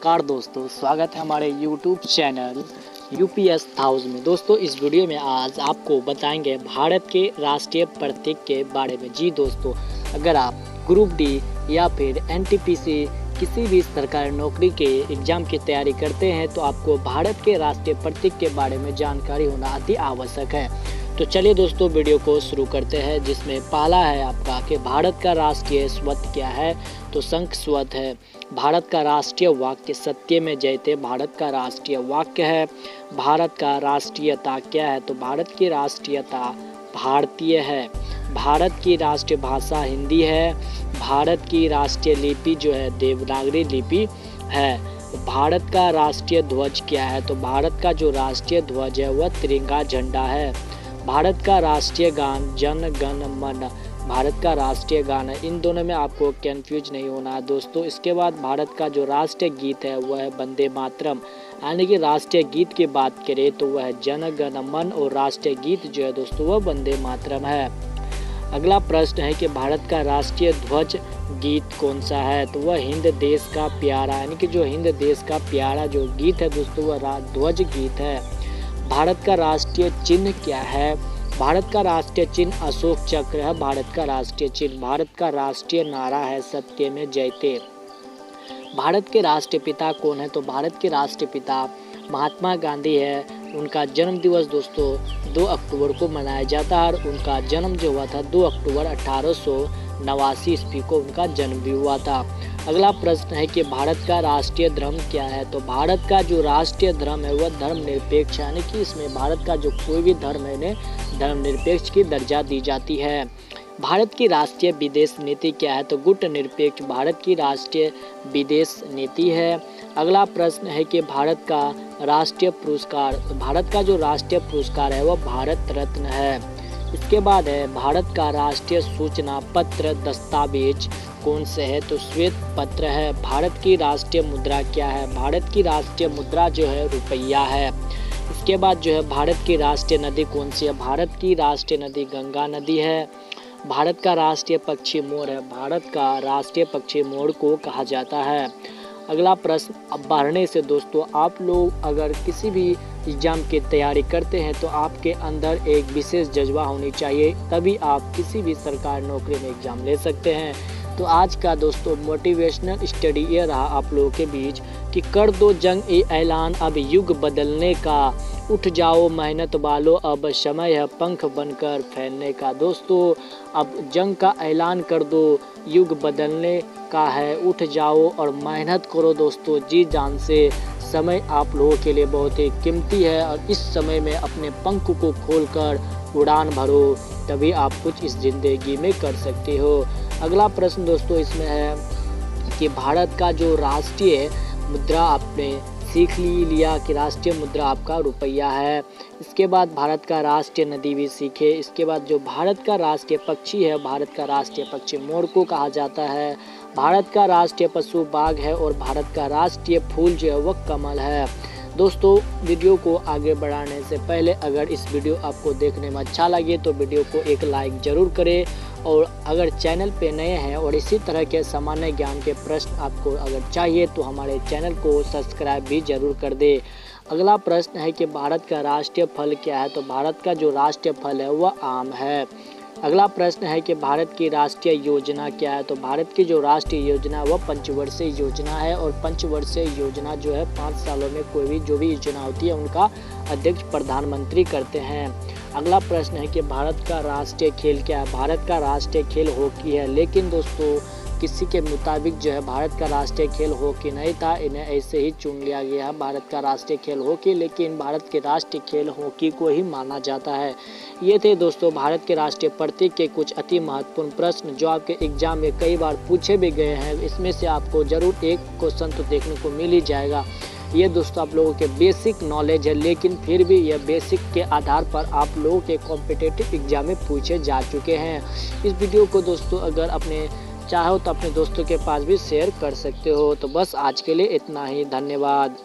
नमस्कार दोस्तों, स्वागत है हमारे YouTube चैनल यूपीएस हाउस में। दोस्तों, इस वीडियो में आज आपको बताएंगे भारत के राष्ट्रीय प्रतीक के बारे में। जी दोस्तों, अगर आप ग्रुप डी या फिर एनटीपीसी किसी भी सरकारी नौकरी के एग्ज़ाम की तैयारी करते हैं तो आपको भारत के राष्ट्रीय प्रतीक के बारे में जानकारी होना अति आवश्यक है। तो चलिए दोस्तों, वीडियो को शुरू करते हैं, जिसमें पहला है आपका कि भारत का राष्ट्रीय स्वत क्या है। तो शंख स्वत है। भारत का राष्ट्रीय वाक्य सत्य में जयते भारत का राष्ट्रीय वाक्य है। भारत का राष्ट्रीयता क्या है। तो भारत की राष्ट्रीयता भारतीय है। भारत की राष्ट्रीय भाषा हिंदी है। भारत की राष्ट्रीय लिपि जो है देवनागरी लिपि है। भारत का राष्ट्रीय ध्वज क्या है। तो भारत का जो राष्ट्रीय ध्वज है वह तिरंगा झंडा है। भारत का राष्ट्रीय गान जन गण मन भारत का राष्ट्रीय गान है। इन दोनों में आपको कंफ्यूज नहीं होना है दोस्तों। इसके बाद भारत का जो राष्ट्रीय गीत है वह है वंदे मातरम। यानी कि राष्ट्रीय गीत की बात करें तो वह है जन गण मन और राष्ट्रीय गीत जो है दोस्तों वह वंदे मातरम है। अगला प्रश्न है कि भारत का राष्ट्रीय ध्वज गीत कौन सा है। तो वह हिंद देश का प्यारा, यानी कि जो हिंद देश का प्यारा जो गीत है दोस्तों वह ध्वज गीत है। भारत का राष्ट्रीय चिन्ह क्या है। भारत का राष्ट्रीय चिन्ह अशोक चक्र है। भारत का राष्ट्रीय चिन्ह। भारत का राष्ट्रीय नारा है सत्य में जयते। भारत के राष्ट्रीय पिता कौन है। तो भारत के राष्ट्रीय पिता महात्मा गांधी है। उनका जन्म दिवस दोस्तों 2 अक्टूबर को मनाया जाता है और उनका जन्म जो हुआ था 2 अक्टूबर 1889 ईस्वी को उनका जन्म भी हुआ था। अगला प्रश्न है कि भारत का राष्ट्रीय धर्म क्या है। तो भारत का जो राष्ट्रीय धर्म है वह धर्मनिरपेक्ष, यानी कि इसमें भारत का जो कोई भी धर्म है इन्हें धर्मनिरपेक्ष की दर्जा दी जाती है। भारत की राष्ट्रीय विदेश नीति क्या है। तो गुटनिरपेक्ष भारत की राष्ट्रीय विदेश नीति है। अगला प्रश्न है कि भारत का राष्ट्रीय पुरस्कार, भारत का जो राष्ट्रीय पुरस्कार है वह भारत रत्न है। इसके बाद है भारत का राष्ट्रीय सूचना पत्र दस्तावेज कौन से है। तो श्वेत पत्र है। भारत की राष्ट्रीय मुद्रा क्या है। भारत की राष्ट्रीय मुद्रा जो है रुपया है। इसके बाद जो है भारत की राष्ट्रीय नदी कौन सी है। भारत की राष्ट्रीय नदी गंगा नदी है। भारत का राष्ट्रीय पक्षी मोर है। भारत का राष्ट्रीय पक्षी मोर को कहा जाता है। अगला प्रश्न अब बढ़ने से दोस्तों, आप लोग अगर किसी भी एग्जाम की तैयारी करते हैं तो आपके अंदर एक विशेष जज्बा होनी चाहिए, तभी आप किसी भी सरकारी नौकरी में एग्जाम ले सकते हैं। तो आज का दोस्तों मोटिवेशनल स्टडी ये रहा आप लोगों के बीच कि कर दो जंग ए ऐलान, अब युग बदलने का, उठ जाओ मेहनत वालों, अब समय है पंख बनकर फैलने का। दोस्तों, अब जंग का ऐलान कर दो, युग बदलने का है, उठ जाओ और मेहनत करो दोस्तों जी जान से। समय आप लोगों के लिए बहुत ही कीमती है और इस समय में अपने पंख को खोलकर उड़ान भरो, तभी आप कुछ इस ज़िंदगी में कर सकते हो। अगला प्रश्न दोस्तों इसमें है कि भारत का जो राष्ट्रीय मुद्रा आपने सीख लिया कि राष्ट्रीय मुद्रा आपका रुपया है। इसके बाद भारत का राष्ट्रीय नदी भी सीखे। इसके बाद जो भारत का राष्ट्रीय पक्षी है, भारत का राष्ट्रीय पक्षी मोर को कहा जाता है। भारत का राष्ट्रीय पशु बाघ है और भारत का राष्ट्रीय फूल जो है वह कमल है। दोस्तों, वीडियो को आगे बढ़ाने से पहले अगर इस वीडियो आपको देखने में अच्छा लगे तो वीडियो को एक लाइक ज़रूर करें, और अगर चैनल पे नए हैं और इसी तरह के सामान्य ज्ञान के प्रश्न आपको अगर चाहिए तो हमारे चैनल को सब्सक्राइब भी ज़रूर कर दें। अगला प्रश्न है कि भारत का राष्ट्रीय फल क्या है। तो भारत का जो राष्ट्रीय फल है वह आम है। अगला प्रश्न है कि भारत की राष्ट्रीय योजना क्या है। तो भारत की जो राष्ट्रीय योजना है वह पंचवर्षीय योजना है और पंचवर्षीय योजना जो है 5 सालों में कोई भी जो भी योजना होती है उनका अध्यक्ष प्रधानमंत्री करते हैं। अगला प्रश्न है कि भारत का राष्ट्रीय खेल क्या है। भारत का राष्ट्रीय खेल हॉकी है, लेकिन दोस्तों किसी के मुताबिक जो है भारत का राष्ट्रीय खेल हॉकी नहीं था, इन्हें ऐसे ही चुन लिया गया है भारत का राष्ट्रीय खेल हॉकी, लेकिन भारत के राष्ट्रीय खेल हॉकी को ही माना जाता है। ये थे दोस्तों भारत के राष्ट्रीय प्रतीक के कुछ अति महत्वपूर्ण प्रश्न जो आपके एग्जाम में कई बार पूछे भी गए हैं। इसमें से आपको जरूर एक क्वेश्चन तो देखने को मिल ही जाएगा। ये दोस्तों आप लोगों के बेसिक नॉलेज है, लेकिन फिर भी यह बेसिक के आधार पर आप लोगों के कॉम्पिटिटिव एग्जाम में पूछे जा चुके हैं। इस वीडियो को दोस्तों अगर अपने चाहो तो अपने दोस्तों के पास भी शेयर कर सकते हो। तो बस आज के लिए इतना ही, धन्यवाद।